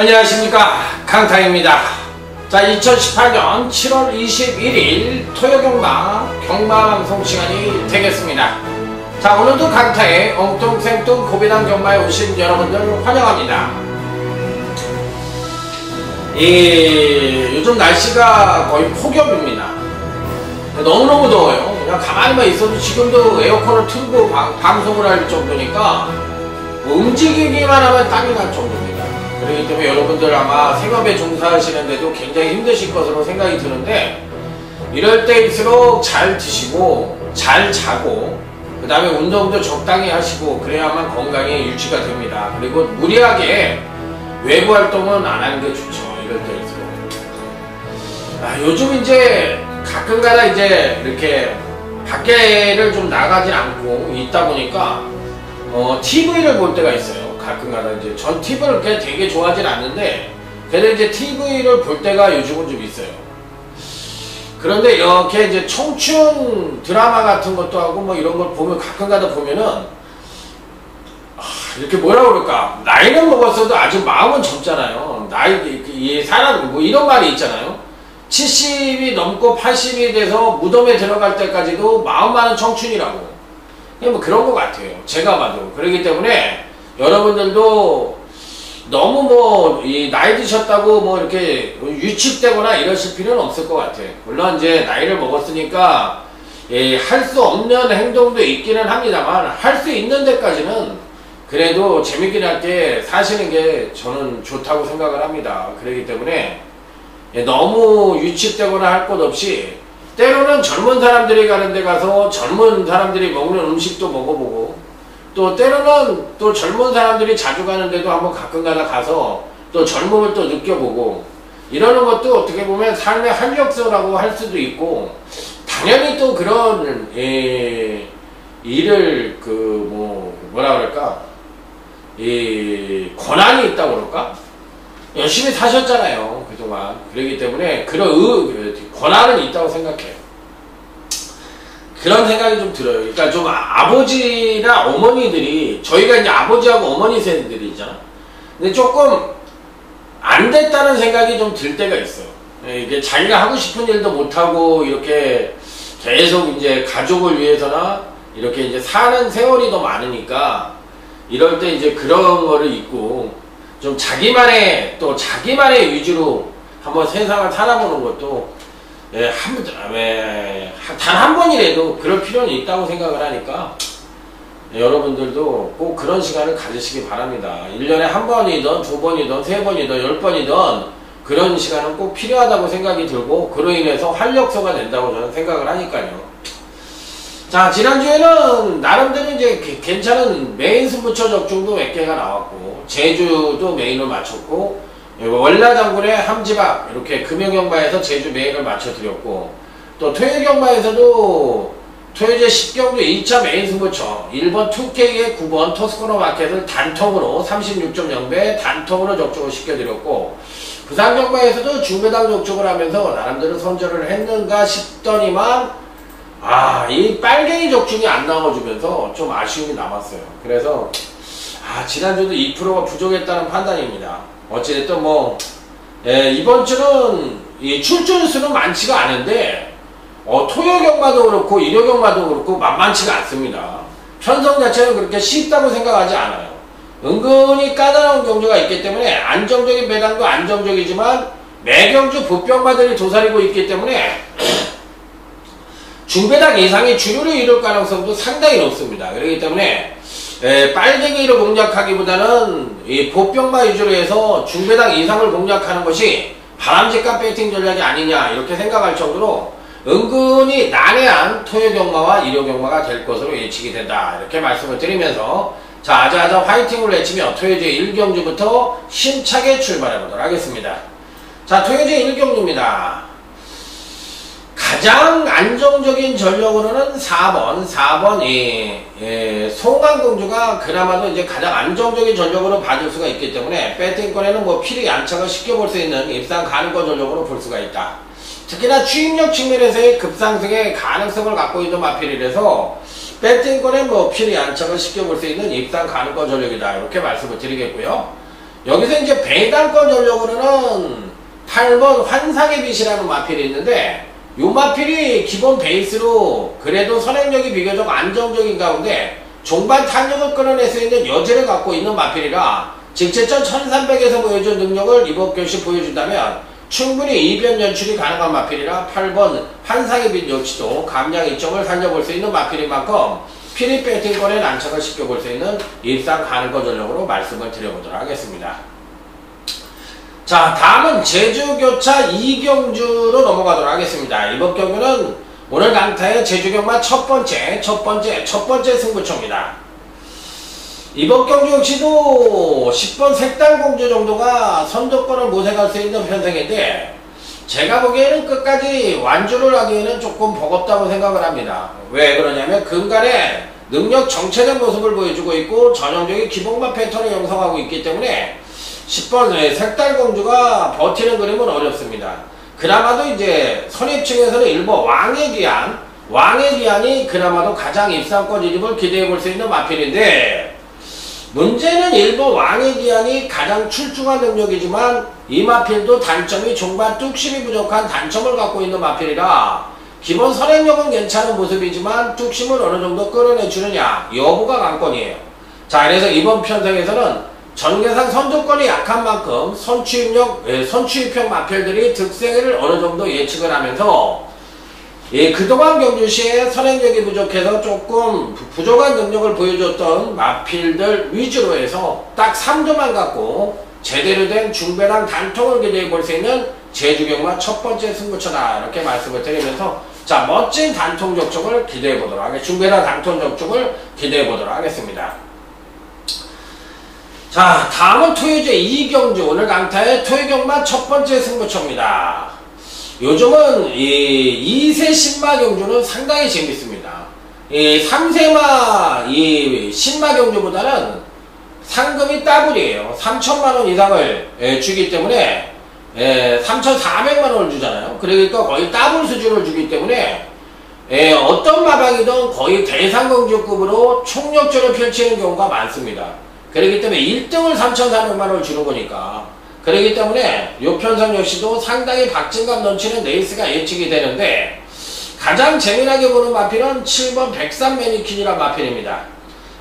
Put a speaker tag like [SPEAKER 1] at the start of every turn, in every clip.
[SPEAKER 1] 안녕하십니까, 강타입니다. 자, 2018년 7월 21일 토요경마 경마방송 시간이 되겠습니다. 자, 오늘도 강타의 엉뚱생뚱 고비당 경마에 오신 여러분들 환영합니다. 요즘 날씨가 거의 폭염입니다. 너무너무 더워요. 그냥 가만히만 있어도 지금도 에어컨을 틀고 방송을 할 정도니까 움직이기만 하면 땀이 날 정도입니다. 그렇기 때문에 여러분들 아마 생업에 종사하시는데도 굉장히 힘드실 것으로 생각이 드는데, 이럴 때일수록 잘 드시고 잘 자고 그 다음에 운동도 적당히 하시고 그래야만 건강이 유지가 됩니다. 그리고 무리하게 외부 활동은 안 하는 게 좋죠. 이럴 때일수록. 요즘 이제 가끔가다 이제 이렇게 밖에를 좀 나가진 않고 있다 보니까 TV를 볼 때가 있어요. 가끔가다 이제 전 TV를 그렇게 되게 좋아하진 않는데 그래도 이제 TV를 볼 때가 요즘은 좀 있어요. 그런데 이렇게 이제 청춘 드라마 같은 것도 하고 뭐 이런 걸 보면 가끔가다 보면은 이렇게 뭐라 그럴까, 나이는 먹었어도 아직 마음은 젊잖아요. 이 사람 뭐 이런 말이 있잖아요. 70이 넘고 80이 돼서 무덤에 들어갈 때까지도 마음 많은 청춘이라고. 뭐 그런 것 같아요. 제가 봐도. 그렇기 때문에 여러분들도 너무 뭐 나이 드셨다고 뭐 이렇게 유축되거나 이러실 필요는 없을 것 같아요. 물론 이제 나이를 먹었으니까 할 수 없는 행동도 있기는 합니다만, 할 수 있는 데까지는 그래도 재밌게 사시는 게 저는 좋다고 생각을 합니다. 그렇기 때문에 너무 유축되거나 할 것 없이 때로는 젊은 사람들이 가는 데 가서 젊은 사람들이 먹는 음식도 먹어보고, 또 때로는 또 젊은 사람들이 자주 가는 데도 한번 가끔가다 가서 또 젊음을 또 느껴보고, 이러는 것도 어떻게 보면 삶의 활력소라고 할 수도 있고, 당연히 또 그런 일을 뭐라 그럴까, 권한이 있다고 그럴까, 열심히 사셨잖아요 그동안. 그렇기 때문에 그런 권한은 있다고 생각해요. 그런 생각이 좀 들어요. 그러니까 좀 아버지나 어머니들이, 저희가 이제 아버지하고 어머니 세대들이잖아. 근데 조금 안 됐다는 생각이 좀 들 때가 있어요. 이게 자기가 하고 싶은 일도 못하고 이렇게 계속 이제 가족을 위해서나 이렇게 이제 사는 세월이 더 많으니까, 이럴 때 이제 그런 거를 잊고 좀 자기만의 위주로 한번 세상을 살아보는 것도 단 한 번이라도 그럴 필요는 있다고 생각을 하니까 여러분들도 꼭 그런 시간을 가지시기 바랍니다. 1년에 한 번이든 두 번이든 세 번이든 10번이든 그런 시간은 꼭 필요하다고 생각이 들고, 그로 인해서 활력소가 된다고 저는 생각을 하니까요. 자, 지난주에는 나름대로 이제 괜찮은 메인 승부처 적중도 몇 개가 나왔고, 제주도 메인을 맞췄고, 월라장군의 함지박 이렇게 금요경마에서 제주 메인을 맞춰드렸고, 또 토요경마에서도 토요제 10경도 2차 메인 승부처 1번 2K의 9번 토스코너 마켓을 단통으로 36.0배 단통으로 적중을 시켜드렸고, 부산경마에서도 중배당 적중을 하면서 나름대로 선전을 했는가 싶더니만 이 빨갱이 적중이 안 나와주면서 좀 아쉬움이 남았어요. 그래서 지난주도 2%가 부족했다는 판단입니다. 어찌됐든 이번 주는 출전 수는 많지가 않은데 토요경마도 그렇고 일요경마도 그렇고 만만치가 않습니다. 편성 자체는 그렇게 쉽다고 생각하지 않아요. 은근히 까다로운 경주가 있기 때문에 안정적인 배당도 안정적이지만 매경주 부병마들이 도사리고 있기 때문에 중배당 이상의 주류를 이룰 가능성도 상당히 높습니다. 그렇기 때문에 빨갱이를 공략하기보다는 이 보병마 위주로 해서 중배당 이상을 공략하는 것이 바람직한 배팅 전략이 아니냐, 이렇게 생각할 정도로 은근히 난해한 토요경마와 일요경마가 될 것으로 예측이 된다, 이렇게 말씀을 드리면서, 자, 아자아자 화이팅을 외치며 토요제 1경주부터 힘차게 출발해 보도록 하겠습니다. 자, 토요제 1경주입니다. 가장 안정적인 전력으로는 4번 송환공주가 그나마도 이제 가장 안정적인 전력으로 봐줄 수가 있기 때문에 배팅권에는 뭐 필히 안착을 시켜볼 수 있는 입상 가능권 전력으로 볼 수가 있다. 특히나 추임력 측면에서의 급상승의 가능성을 갖고 있는 마필이라서 배팅권에 뭐 필히 안착을 시켜볼 수 있는 입상 가능권 전력이다, 이렇게 말씀을 드리겠고요. 여기서 이제 배당권 전력으로는 8번 환상의 빛이라는 마필이 있는데, 요 마필이 기본 베이스로 그래도 선행력이 비교적 안정적인 가운데 종반 탄력을 끌어낼 수 있는 여지를 갖고 있는 마필이라 직제점 1300에서 보여준 능력을 이번 교시 보여준다면 충분히 이변 연출이 가능한 마필이라 8번 환상의 빛 역시도 감량 이점을 살려볼 수 있는 마필인 만큼 피리 배팅권의 난척을 시켜볼 수 있는 입상 가능권 전력으로 말씀을 드려보도록 하겠습니다. 자, 다음은 제주교차 이경주로 넘어가도록 하겠습니다. 이번 경기는 오늘 강타의 제주경마 첫 번째 승부처입니다. 이번 경기 역시도 10번 색달공주 정도가 선두권을 모색할 수 있는 편성인데, 제가 보기에는 끝까지 완주를 하기에는 조금 버겁다고 생각을 합니다. 왜 그러냐면 근간에 능력 정체된 모습을 보여주고 있고 전형적인 기본만 패턴을 형성하고 있기 때문에 10번 색달공주가 버티는 그림은 어렵습니다. 그나마도 이제 선입층에서는 일본 왕의 귀환이 그나마도 가장 입상권 진입을 기대해볼 수 있는 마필인데, 문제는 일본 왕의 귀환이 가장 출중한 능력이지만 이 마필도 단점이 종반 뚝심이 부족한 단점을 갖고 있는 마필이라 기본 선행력은 괜찮은 모습이지만 뚝심을 어느 정도 끌어내주느냐 여부가 관건이에요. 자, 그래서 이번 편성에서는 전개상 선두권이 약한 만큼 선취입형 마필들이 득세를 어느 정도 예측을 하면서 그동안 경주시에 선행력이 부족해서 조금 부족한 능력을 보여줬던 마필들 위주로 해서 딱 3조만 갖고 제대로 된 중배당 단통을 기대해 볼 수 있는 제주경마 첫 번째 승부처다, 이렇게 말씀을 드리면서 자, 멋진 단통 적중을 기대해 보도록 하겠습니다. 중배당 단통 적중을 기대해 보도록 하겠습니다. 자, 다음은 토요제 이경주, 오늘 강타의 토요경마 첫 번째 승부처입니다. 요즘은 이 2세 신마 경주는 상당히 재밌습니다. 3세마 신마 경주보다는 상금이 더블이에요. 3천만원 이상을 주기 때문에 3,400만원을 주잖아요. 그러니까 거의 더블 수준을 주기 때문에 어떤 마방이든 거의 대상경주급으로 총력전을 펼치는 경우가 많습니다. 그렇기 때문에 1등을 3,400만원을 주는 거니까, 그렇기 때문에 이 편성 역시도 상당히 박진감 넘치는 레이스가 예측이 되는데, 가장 재미나게 보는 마필은 7번 백산 매니킨이란 마필입니다.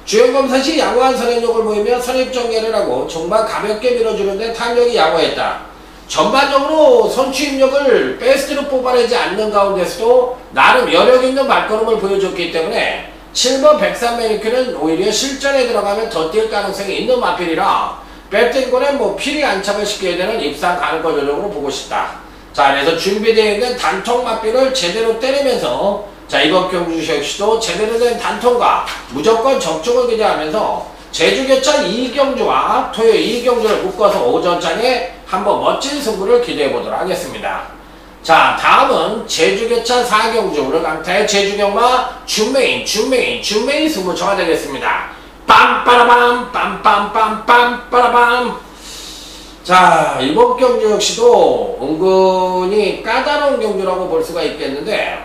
[SPEAKER 1] 주행검사시 양호한 선행력을 보이며 선입전개를 하고 종반 가볍게 밀어주는데 탄력이 양호했다. 전반적으로 선취입력을 베스트로 뽑아내지 않는 가운데서도 나름 여력있는 말걸음을 보여줬기 때문에 7번 백산 매니큐는 오히려 실전에 들어가면 더 뛸 가능성이 있는 마필이라 배팅권에 필히 안착을 시켜야 되는 입상 가능권 전력으로 보고 싶다. 자, 그래서 준비되어 있는 단통 마필을 제대로 때리면서 자, 이번 경주 역시도 제대로 된 단통과 무조건 적중을 기대하면서 제주교차 이경주와 토요 이경주를 묶어서 오전장에 한번 멋진 승부를 기대해 보도록 하겠습니다. 자, 다음은 제주교차 4경주, 오늘 강타의 제주경마 준메인 승부처가 되겠습니다. 빰빠라밤 빰빰빰빰 빠라밤. 자, 이번 경주 역시도 은근히 까다로운 경주라고 볼 수가 있겠는데,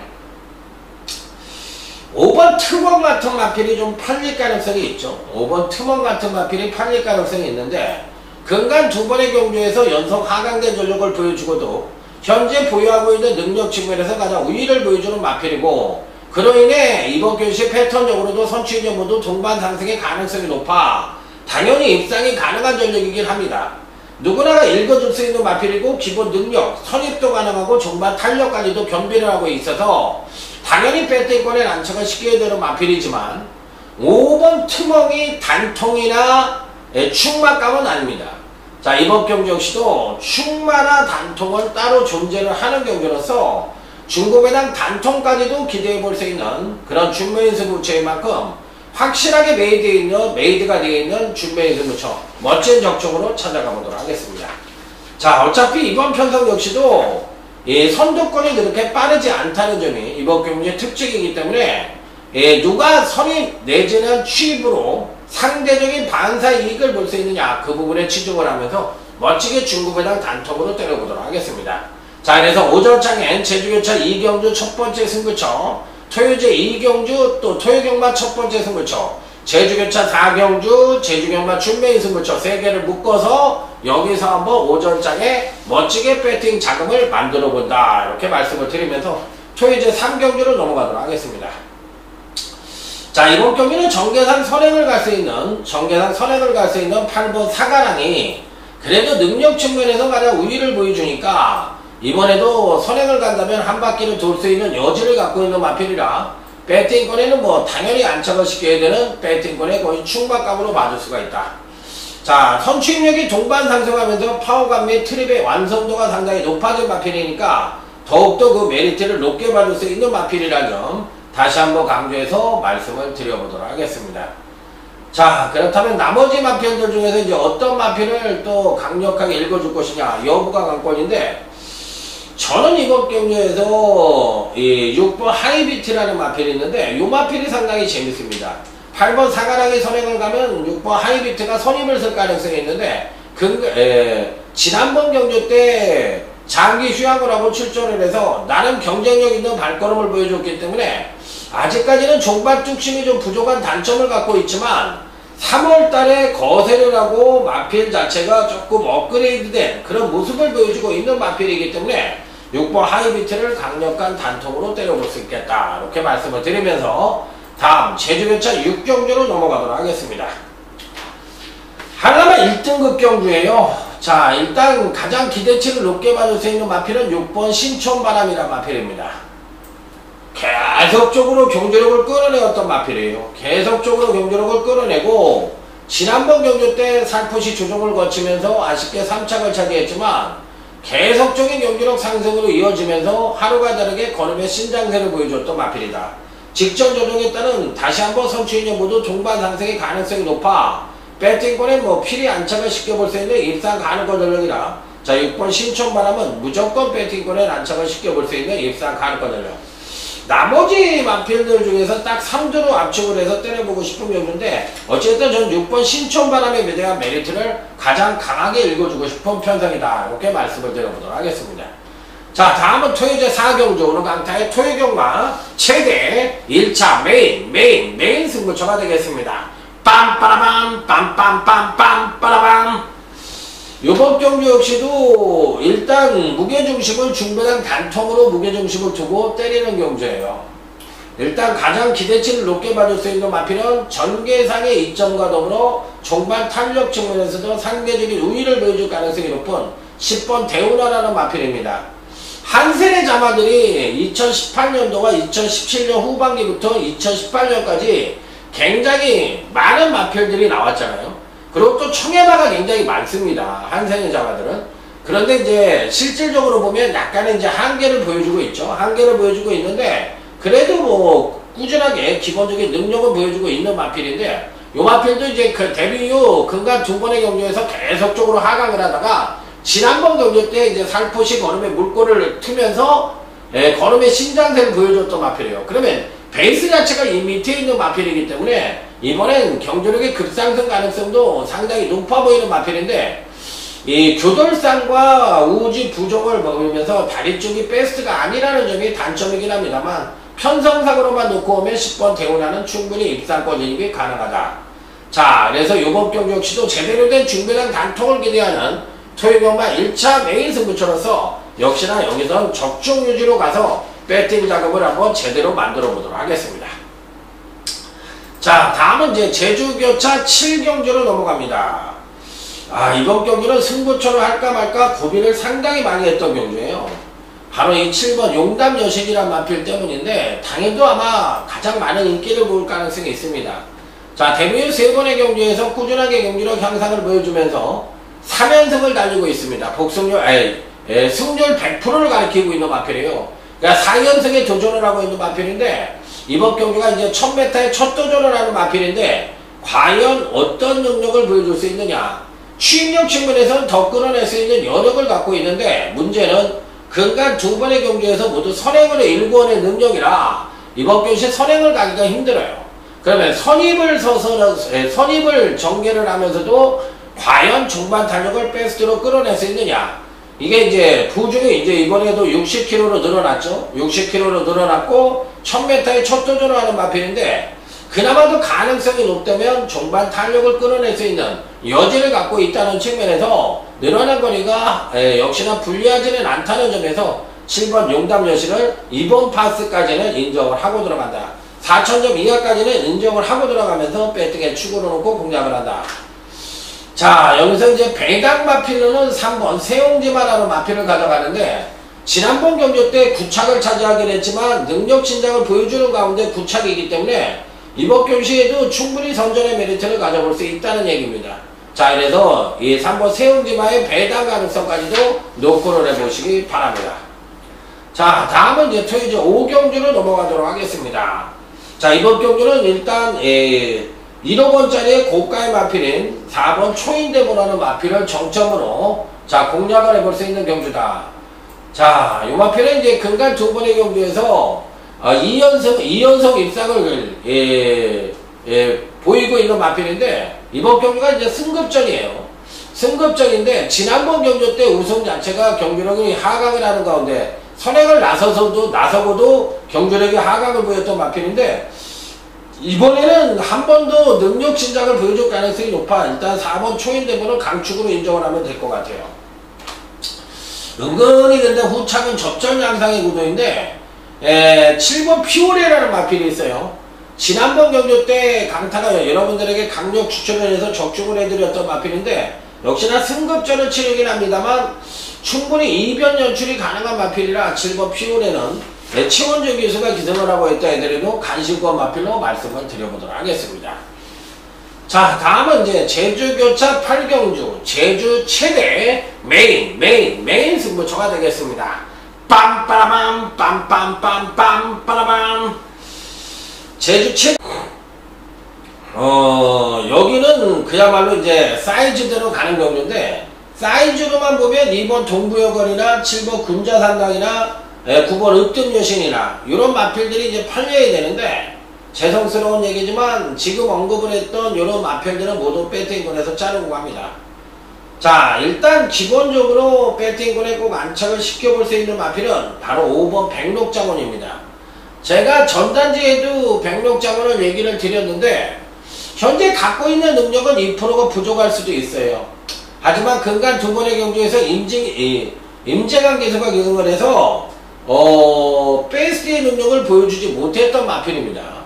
[SPEAKER 1] 5번 트먼 같은 마필이 좀 팔릴 가능성이 있죠. 5번 트먼 같은 마필이 팔릴 가능성이 있는데, 근간 두 번의 경주에서 연속 하강된 전력을 보여주고도 현재 보유하고 있는 능력 측면에서 가장 우위를 보여주는 마필이고, 그로 인해 이번 경시 패턴적으로도 선취인력 모두 동반 상승의 가능성이 높아 당연히 입상이 가능한 전력이긴 합니다. 누구나가 읽어줄 수 있는 마필이고 기본 능력, 선입도 가능하고 종반 탄력까지도 겸비를 하고 있어서 당연히 배팅권에 난척을 시켜야 되는 마필이지만 5번 트멍이 단통이나 충마감은 아닙니다. 자, 이번 경주 역시도 충마나 단통은 따로 존재를 하는 경주로서 중고배당 단통까지도 기대해 볼 수 있는 그런 준메인 승부처인 만큼 확실하게 메이드가 되어 있는 준메인 승부처, 멋진 적중으로 찾아가 보도록 하겠습니다. 자, 어차피 이번 편성 역시도 선두권이 그렇게 빠르지 않다는 점이 이번 경주의 특징이기 때문에 누가 선입 내지는 취입으로 상대적인 반사 이익을 볼 수 있느냐, 그 부분에 치중을 하면서 멋지게 중고배당 단통으로 때려보도록 하겠습니다. 자, 그래서 오전장엔 제주교차 이경주 첫 번째 승부처, 토요제 이경주 또 토요경마 첫 번째 승부처, 제주교차 4경주, 제주경마 춘매인 승부처 3개를 묶어서 여기서 한번 오전장에 멋지게 배팅 자금을 만들어 본다. 이렇게 말씀을 드리면서 토요일 제3경주로 넘어가도록 하겠습니다. 자, 이번 경기는 정계산 선행을 갈 수 있는 8번 사가랑이 그래도 능력 측면에서 가장 우위를 보여주니까 이번에도 선행을 간다면 한 바퀴를 돌 수 있는 여지를 갖고 있는 마필이라 배팅권에는 뭐 당연히 안착을 시켜야 되는 배팅권에 거의 충박감으로 맞을 수가 있다. 자, 선취력이 동반 상승하면서 파워감 및 트립의 완성도가 상당히 높아진 마필이니까 더욱더 그 메리트를 높게 받을 수 있는 마필이라는 점 다시 한번 강조해서 말씀을 드려보도록 하겠습니다. 자, 그렇다면 나머지 마필들 중에서 이제 어떤 마필을 또 강력하게 읽어줄 것이냐 여부가 관건인데 저는 이번 경기에서 이 6번 하이비트라는 마필이 있는데 이 마필이 상당히 재밌습니다. 8번 사가랑이 선행을 가면 6번 하이비트가 선임을 쓸 가능성이 있는데 지난번 경주 때 장기 휴양을 하고 출전을 해서 나름 경쟁력 있는 발걸음을 보여줬기 때문에 아직까지는 종반 뚝심이 좀 부족한 단점을 갖고 있지만 3월달에 거세를 하고 마필 자체가 조금 업그레이드된 그런 모습을 보여주고 있는 마필이기 때문에 6번 하이비트를 강력한 단통으로 때려볼 수 있겠다. 이렇게 말씀을 드리면서 다음 제주교차 6경주로 넘어가도록 하겠습니다. 하나만 1등급 경주예요. 자, 일단 가장 기대치를 높게 받을 수 있는 마필은 6번 신촌바람이라는 마필입니다. 계속적으로 경주력을 끌어내었던 마필이에요. 계속적으로 경주력을 끌어내고 지난번 경주 때 살포시 조정을 거치면서 아쉽게 3착을 차지했지만 계속적인 경주력 상승으로 이어지면서 하루가 다르게 걸음의 신장세를 보여줬던 마필이다. 직전 조정에 따른 다시 한번 선취인이 모두 동반 상승의 가능성이 높아 배팅권에 뭐 필히 안착을 시켜볼 수 있는 입상 가능권 전력이라 자 6번 신촌바람은 무조건 배팅권에 안착을 시켜볼 수 있는 입상 가능권 전력. 나머지 마필들 중에서 딱 3두로 압축을 해서 때려보고 싶은 경우인데 어쨌든 전 6번 신촌바람에 대한 메리트를 가장 강하게 읽어주고 싶은 편성이다. 이렇게 말씀을 드려보도록 하겠습니다. 자, 다음은 토요제 4경주 오늘 강타의 토요경마 최대 1차 메인 승부처가 되겠습니다. 빰빠라밤 빰빰빰빰 빠라밤. 요번 경주 역시도 일단 무게중심을 중배당 단통으로 무게중심을 두고 때리는 경주예요. 일단 가장 기대치를 높게 받을 수 있는 마필은 전개상의 이점과 더불어 종반 탄력 측면에서도 상대적인 우위를 보여줄 가능성이 높은 10번 대운하라는 마필입니다. 한세대 자마들이 2018년도와 2017년 후반기부터 2018년까지 굉장히 많은 마필들이 나왔잖아요. 그리고 또 청해마가 굉장히 많습니다. 한세대 자마들은. 그런데 이제 실질적으로 보면 약간의 이제 한계를 보여주고 있죠. 한계를 보여주고 있는데 그래도 뭐 꾸준하게 기본적인 능력을 보여주고 있는 마필인데 요 마필도 이제 그 데뷔 이후 근간 2번의 경주에서 계속적으로 하강을 하다가 지난번 경주 때 이제 살포시 걸음에 물꼬를 트면서 걸음의 신장세를 보여줬던 마필이에요. 그러면 베이스 자체가 이 밑에 있는 마필이기 때문에 이번엔 경주력의 급상승 가능성도 상당히 높아 보이는 마필인데 이 교돌상과 우지 부종을 먹으면서 다리 쪽이 베스트가 아니라는 점이 단점이긴 합니다만 편성상으로만 놓고 오면 10번 대운하는 충분히 입상권 진입이 가능하다. 자, 그래서 이번 경주 역시도 제대로 된 중배당 단통을 기대하는 토요경마 1차 메인 승부처로서 역시나 여기선 적중 유지로 가서 배팅 자금을 한번 제대로 만들어 보도록 하겠습니다. 자, 다음은 이제 제주교차 7경주로 넘어갑니다. 아, 이번 경기는 승부처로 할까 말까 고민을 상당히 많이 했던 경주예요. 바로 이 7번 용담 여신이란 마필 때문인데 당연도 아마 가장 많은 인기를 모을 가능성이 있습니다. 자, 데뷔 후 3번의 경주에서 꾸준하게 경기력 향상을 보여주면서 3연승을 달리고 있습니다. 승률 100%를 가리키고 있는 마필이에요. 그러니까 4연승에 도전을 하고 있는 마필인데 이번 경기가 이제 1000m에 첫 도전을 하는 마필인데 과연 어떤 능력을 보여줄 수 있느냐. 추임력 측면에서는 더 끌어낼 수 있는 여력을 갖고 있는데 문제는 근간 2번의 경기에서 모두 선행을 일궈낸 능력이라 이번 경기에 선행을 가기가 힘들어요. 그러면 선입을 전개를 하면서도 과연 중반 탄력을 베스트로 끌어낼 수 있느냐. 이게 이제 부중이 이제 이번에도 60kg로 늘어났죠. 60kg로 늘어났고 1000m에 첫 도전을 하는 마필인데 그나마도 가능성이 높다면 종반 탄력을 끌어낼 수 있는 여지를 갖고 있다는 측면에서 늘어난 거리가 역시나 불리하지는 않다는 점에서 7번 용담 여신을 이번 파스까지는 인정을 하고 들어간다. 4,000점 이하까지는 인정을 하고 들어가면서 배팅에 축으로 놓고 공략을 한다. 자, 여기서 이제 배당 마필로는 3번 세용지마라는 마필을 가져가는데, 지난번 경주 때 9착을 차지하긴 했지만 능력 신장을 보여주는 가운데 9착이기 때문에 이번 경시에도 충분히 선전의 메리트를 가져볼 수 있다는 얘기입니다. 자, 그래서 이 3번 세용지마의 배당 가능성까지도 노크를 해보시기 바랍니다. 자, 다음은 이제 토요일 5경주로 넘어가도록 하겠습니다. 자, 이번 경주는 일단 1억 원짜리의 고가의 마필인 4번 초인대보라는 마필을 정점으로 자 공략을 해볼 수 있는 경주다. 자, 이 마필은 이제 근간 두 번의 경주에서 2연속 입상을 보이고 있는 마필인데, 이번 경주가 이제 승급전이에요. 승급전인데 지난번 경주 때 우승 자체가 경주력이 하강을 하는 가운데 선행을 나서고도 경주력이 하강을 보였던 마필인데, 이번에는 한 번 더 능력 신장을 보여줄 가능성이 높아 일단 4번 초인대보는 강축으로 인정을 하면 될 것 같아요. 은근히 근데 후착은 접전 양상의 구도인데 7번 피오레라는 마필이 있어요. 지난번 경주 때 강타가 여러분들에게 강력 추천을 해서 적중을 해드렸던 마필인데, 역시나 승급전을 치르긴 합니다만 충분히 이변 연출이 가능한 마필이라 7번 피오레는 치원적 기수가 기승을 하고 있다 해더라도 간신권 마필로 말씀을 드려보도록 하겠습니다. 자, 다음은 이제 제주교차 8경주 제주 최대 메인 승부처가 되겠습니다. 빰빠라밤 빰빰빰빰 빠라밤. 제주 최대 여기는 그야말로 이제 사이즈대로 가는 경주인데, 사이즈로만 보면 2번 동부여걸이나 7번 군자산당이나 9번 읍등여신이나 이런 마필들이 이제 팔려야 되는데, 죄송스러운 얘기지만 지금 언급을 했던 이런 마필들은 모두 배팅권에서 자르고 갑니다. 자, 일단 기본적으로 배팅권에 꼭 안착을 시켜볼 수 있는 마필은 바로 5번 백록장원입니다. 제가 전단지에도 백록장원을 얘기를 드렸는데, 현재 갖고 있는 능력은 2%가 부족할 수도 있어요. 하지만 근간 두 번의 경주에서 임재강 기수가 기승을 해서 베스트의 능력을 보여주지 못했던 마필입니다.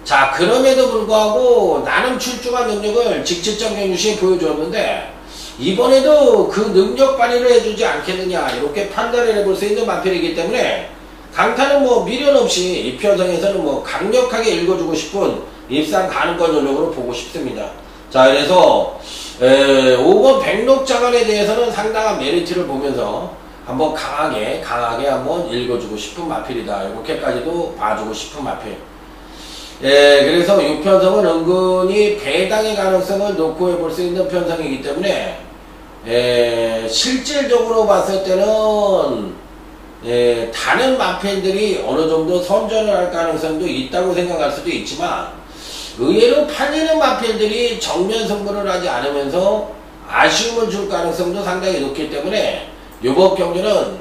[SPEAKER 1] 자, 그럼에도 불구하고 나름 출중한 능력을 직접적 경주시에 보여줬는데, 이번에도 그 능력 발휘를 해주지 않겠느냐 이렇게 판단을 해볼 수 있는 마필이기 때문에 강타는 뭐 미련 없이 이 편성에서는 뭐 강력하게 읽어주고 싶은 입상 가능권 전력으로 보고 싶습니다. 자, 그래서 5번 백록장원에 대해서는 상당한 메리트를 보면서 한번 강하게 한번 읽어주고 싶은 마필이다. 이렇게까지도 봐주고 싶은 마필. 그래서 이 편성은 은근히 배당의 가능성을 놓고 해볼 수 있는 편성이기 때문에 실질적으로 봤을 때는 다른 마필들이 어느 정도 선전을 할 가능성도 있다고 생각할 수도 있지만, 의외로 팔리는 마필들이 정면 승부를 하지 않으면서 아쉬움을 줄 가능성도 상당히 높기 때문에 이번 경주는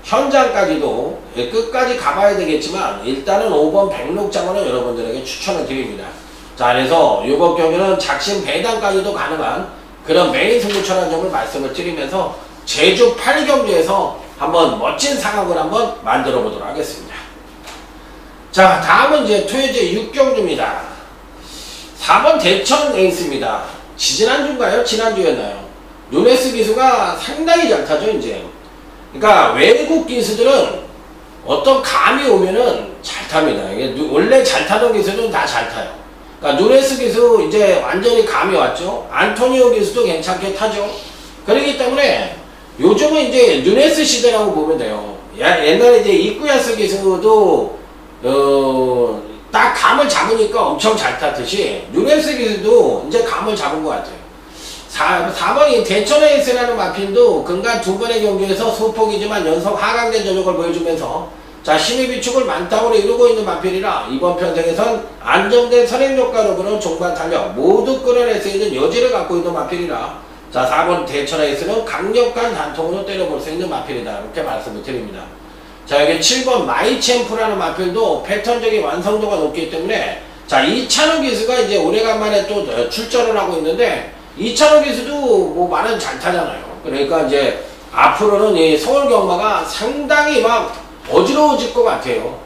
[SPEAKER 1] 현장까지도 끝까지 가봐야 되겠지만 일단은 5번 백록장원을 여러분들에게 추천을 드립니다. 자, 그래서 이번 경주는 작심 배당까지도 가능한 그런 메인 승부처라는 점을 말씀을 드리면서 제주 8경주에서 한번 멋진 상황을 한번 만들어 보도록 하겠습니다. 자, 다음은 이제 토요제 6경주입니다. 4번 대천 에이스입니다. 지난주인가요? 지난주였나요? 누네스 기수가 상당히 잘 타죠, 이제. 그러니까 외국 기수들은 어떤 감이 오면은 잘 탑니다. 이게 원래 잘 타던 기수는 다 잘 타요. 그러니까 누네스 기수 이제 완전히 감이 왔죠. 안토니오 기수도 괜찮게 타죠. 그렇기 때문에 요즘은 이제 누네스 시대라고 보면 돼요. 옛날에 이제 이쿠야스 기수도 딱 감을 잡으니까 엄청 잘 탔듯이 누네스 기수도 이제 감을 잡은 것 같아요. 4번이 대천 에이스라는 마필도 근간 두 번의 경기에서 소폭이지만 연속 하강된 전력을 보여주면서 자, 힘의 비축을 만땅으로 이루고 있는 마필이라 이번 편성에선 안정된 선행효과로 종반 탄력 모두 끌어낼 수 있는 여지를 갖고 있는 마필이라 자, 4번 대천 에이스는 강력한 단통으로 때려볼 수 있는 마필이다. 이렇게 말씀을 드립니다. 자, 여기 7번 마이챔프라는 마필도 패턴적인 완성도가 높기 때문에 자, 이찬호 기수가 이제 오래간만에 또 출전을 하고 있는데, 이찬호 기수도 뭐 말은 잘 타잖아요. 그러니까 이제 앞으로는 이 서울 경마가 상당히 막 어지러워질 것 같아요.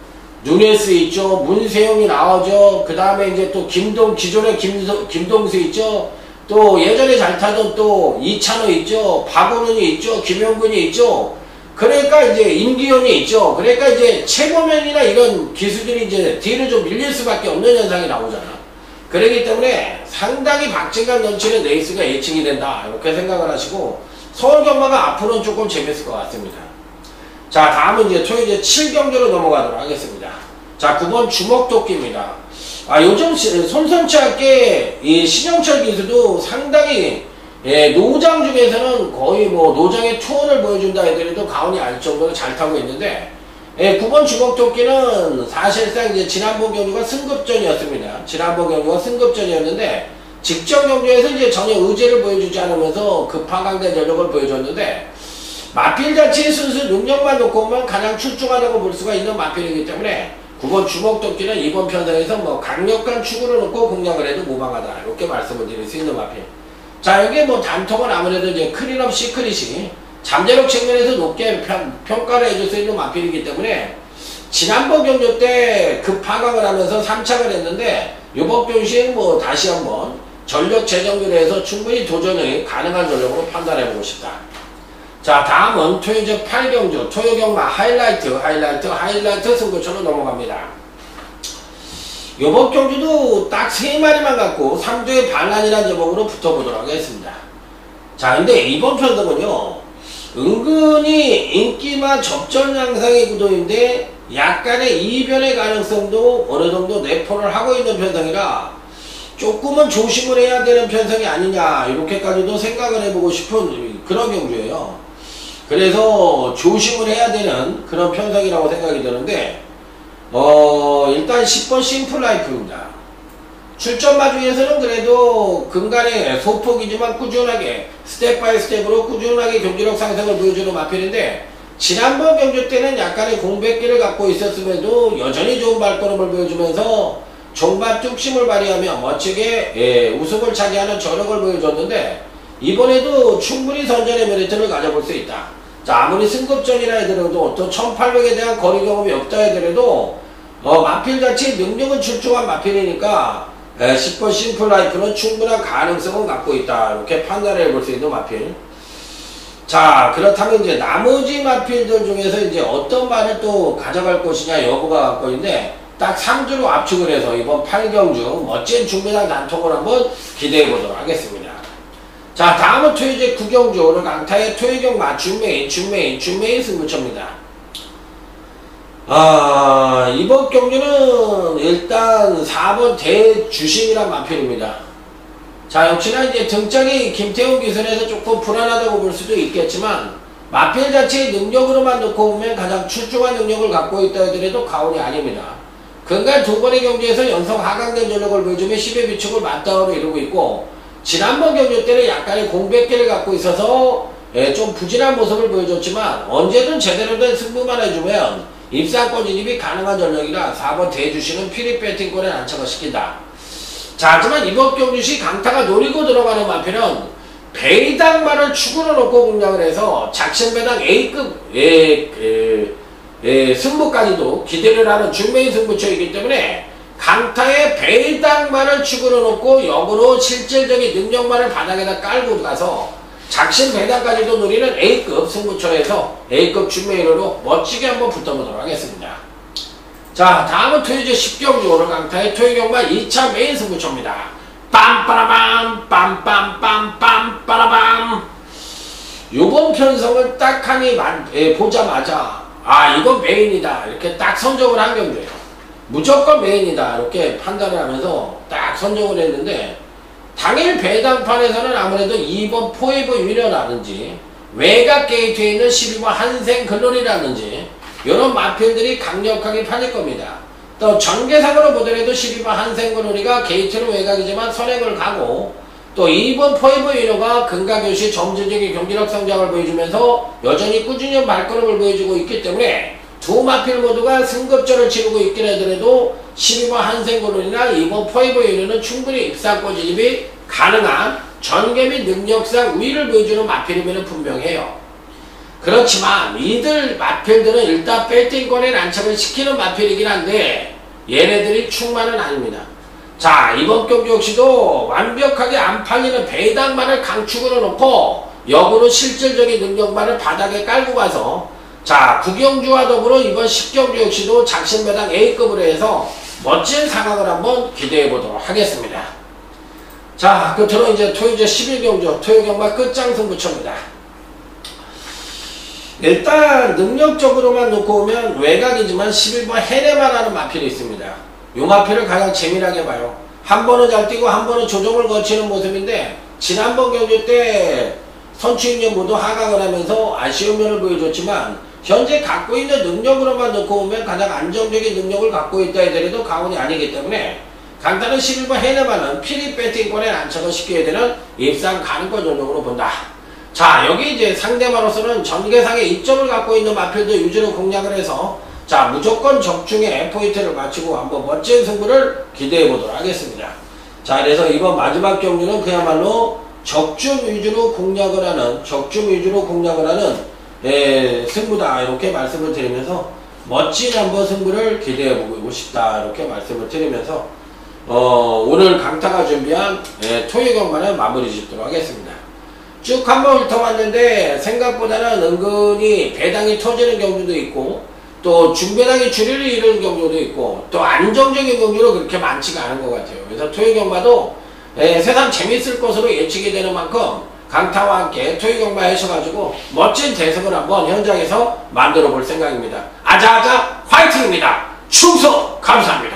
[SPEAKER 1] 누네스 있죠. 문세영이 나오죠. 그 다음에 이제 또 기존에 김동수 있죠. 또 예전에 잘 타던 또 이찬호 있죠. 박원훈이 있죠. 김용근이 있죠. 그러니까 이제 임기현이 있죠. 그러니까 이제 최고면이나 이런 기수들이 이제 뒤로 좀 밀릴 수밖에 없는 현상이 나오잖아. 그렇기 때문에 상당히 박진감 넘치는 레이스가 예측이 된다. 이렇게 생각을 하시고 서울 경마가 앞으로는 조금 재밌을 것 같습니다. 자, 다음은 이제 토요일 7경주로 넘어가도록 하겠습니다. 자, 9번 주먹도끼입니다. 요즘 손선치 않게 이 신영철 기수도 상당히 노장 중에서는 거의 뭐 노장의 투혼을 보여준다 해더라도 가온이 알 정도로 잘 타고 있는데 9번 주먹도끼는 사실상 이제 지난번 경주가 승급전이었습니다. 지난번 경주가 승급전이었는데 직전 경주에서 이제 전혀 의지를 보여주지 않으면서 급하강된 전력을 보여줬는데 마필 자체의 순수 능력만 놓고 보면 가장 출중하다고 볼 수가 있는 마필이기 때문에 9번 주먹도끼는 이번 편성에서 뭐 강력한 축으로 놓고 공략을 해도 무방하다. 이렇게 말씀을 드릴 수 있는 마필. 자, 여기에 뭐 단통은 아무래도 이제 클린업 시크릿이 잠재력 측면에서 높게 평가를 해줄 수 있는 마필이기 때문에 지난번 경주 때 급하강을 하면서 3착을 했는데 이번 경주에 뭐 다시 한번 전력 재정비를 해서 충분히 도전이 가능한 전력으로 판단해보고 싶다. 자, 다음은 토요일 8경주 토요경마 하이라이트 승부처로 넘어갑니다. 요번 경주도 딱 3마리만 갖고 3두의 반란이라는 제목으로 붙어보도록 하겠습니다. 자, 근데 이번 편성은요 은근히 인기만 접전 양상의 구도인데 약간의 이변의 가능성도 어느 정도 내포를 하고 있는 편성이라 조금은 조심을 해야 되는 편성이 아니냐 이렇게까지도 생각을 해보고 싶은 그런 경주예요. 그래서 조심을 해야 되는 그런 편성이라고 생각이 드는데 일단 10번 심플라이프입니다. 출전마 중에서는 그래도 근간에 소폭이지만 꾸준하게 스텝 바이 스텝으로 꾸준하게 경기력 상승을 보여주는 마필인데 지난번 경주 때는 약간의 공백기를 갖고 있었음에도 여전히 좋은 발걸음을 보여주면서 종반 뚝심을 발휘하며 멋지게 우승을 차지하는 저력을 보여줬는데 이번에도 충분히 선전의 메리트를 가져볼 수 있다. 자, 아무리 승급전이라 하더라도 또 1800에 대한 거리 경험이 없다 하더라도 마필 자체의 능력은 출중한 마필이니까 10번 심플라이프는 충분한 가능성은 갖고 있다. 이렇게 판단해 볼 수 있는 마필. 자, 그렇다면 이제 나머지 마필들 중에서 이제 어떤 말을 또 가져갈 것이냐 여부가 갖고있는데 딱 3주로 압축을 해서 이번 8경주 멋진 중매상 단통을 한번 기대해 보도록 하겠습니다. 자, 다음은 토요일 9경주 오늘 강타의 토요경마 준메인 승부처입니다. 이번 경주는 일단 4번 대주신이란 마필입니다. 자, 역시나 이제 등짝이 김태훈 기선에서 조금 불안하다고 볼 수도 있겠지만 마필 자체의 능력으로만 놓고 보면 가장 출중한 능력을 갖고 있다 하더라도 가온이 아닙니다. 근간 두 번의 경주에서 연속 하강된 전력을 보여주며 10의 비축을 맞다으로 이루고 있고 지난번 경주 때는 약간의 공백기를 갖고 있어서 좀 부진한 모습을 보여줬지만 언제든 제대로 된 승부만 해주면 입상권 진입이 가능한 전력이라 4번 대주시는 피리 배팅권에 안착을 시킨다. 자, 하지만 이번 경주시 강타가 노리고 들어가는 마필은 배당만을 축으로 놓고 공략을 해서 작심배당 A급 승부까지도 기대를 하는 중매인 승부처이기 때문에 강타의 배당만을 축으로 놓고 역으로 실질적인 능력만을 바닥에다 깔고 가서 작심 배당까지도 노리는 A급 승부처에서 A급 중매인으로 멋지게 한번 붙어보도록 하겠습니다. 자, 다음은 토요일 10경주 오늘 강타의 토요경마 2차 메인 승부처입니다. 빰빠라밤 빰빰빰빰빰빠라밤. 요번 편성을 딱 하니 보자마자 이건 메인이다 이렇게 딱 선정을 한 경주예요. 무조건 메인이다 이렇게 판단을 하면서 딱 선정을 했는데 당일 배당판에서는 아무래도 2번 포에버 유리라든지 외곽 게이트에 있는 12번 한생 글로리라든지 이런 마필들이 강력하게 팔릴 겁니다. 또 전개상으로 보더라도 12번 한생 글로리가 게이트는 외곽이지만 선행을 가고 또 2번 포에버 유리가 근가교시 점진적인 경기력 성장을 보여주면서 여전히 꾸준히 발걸음을 보여주고 있기 때문에 두 마필 모두가 승급전을 치르고 있긴 하더라도 12번 한생고론이나 2번 포이버유는 충분히 입상권 진입이 가능한 전개 및 능력상 우위를 보여주는 마필이면 분명해요. 그렇지만 이들 마필들은 일단 배팅권에 난착을 시키는 마필이긴 한데 얘네들이 충만은 아닙니다. 자, 이번 경기 역시도 완벽하게 안 팔리는 배당만을 강축으로 놓고 역으로 실질적인 능력만을 바닥에 깔고 가서 자, 구경주와 더불어 이번 10경주 역시도 작심배당 A급으로 해서 멋진 상황을 한번 기대해 보도록 하겠습니다. 자, 끝으로 이제 토요제 11경주 토요경마 끝장 승부처입니다. 일단 능력적으로만 놓고 오면 외곽이지만 11번 해내만 하는 마필이 있습니다. 이 마필을 가장 재미나게 봐요. 한 번은 잘 뛰고 한 번은 조정을 거치는 모습인데 지난번 경주 때 선취인연 모두 하강을 하면서 아쉬운 면을 보여줬지만 현재 갖고 있는 능력으로만 놓고 오면 가장 안정적인 능력을 갖고 있다 하더라도 가온이 아니기 때문에 강타는 11번 해내만은 피리 배팅권에 난착을 시켜야 되는 입상 가능권 전용으로 본다. 자, 여기 이제 상대마로서는 전개상의 이점을 갖고 있는 마필도 유지로 공략을 해서 자, 무조건 적중에 포인트를 맞추고 한번 멋진 승부를 기대해 보도록 하겠습니다. 자, 그래서 이번 마지막 경주는 그야말로 적중 위주로 공략을 하는 승부다 이렇게 말씀을 드리면서 멋진 한번 승부를 기대해 보고 싶다 이렇게 말씀을 드리면서 오늘 강타가 준비한 토요경마는 마무리 짓도록 하겠습니다. 쭉 한번 훑어봤는데 생각보다는 은근히 배당이 터지는 경주도 있고 또 중배당이 주리를 이루는 경주도 있고 또 안정적인 경주도 그렇게 많지가 않은 것 같아요. 그래서 토요경마도 세상 재밌을 것으로 예측이 되는 만큼 강타와 함께 토요경마 하셔가지고 멋진 대승을 한번 현장에서 만들어 볼 생각입니다. 아자아자 화이팅입니다. 충성 감사합니다.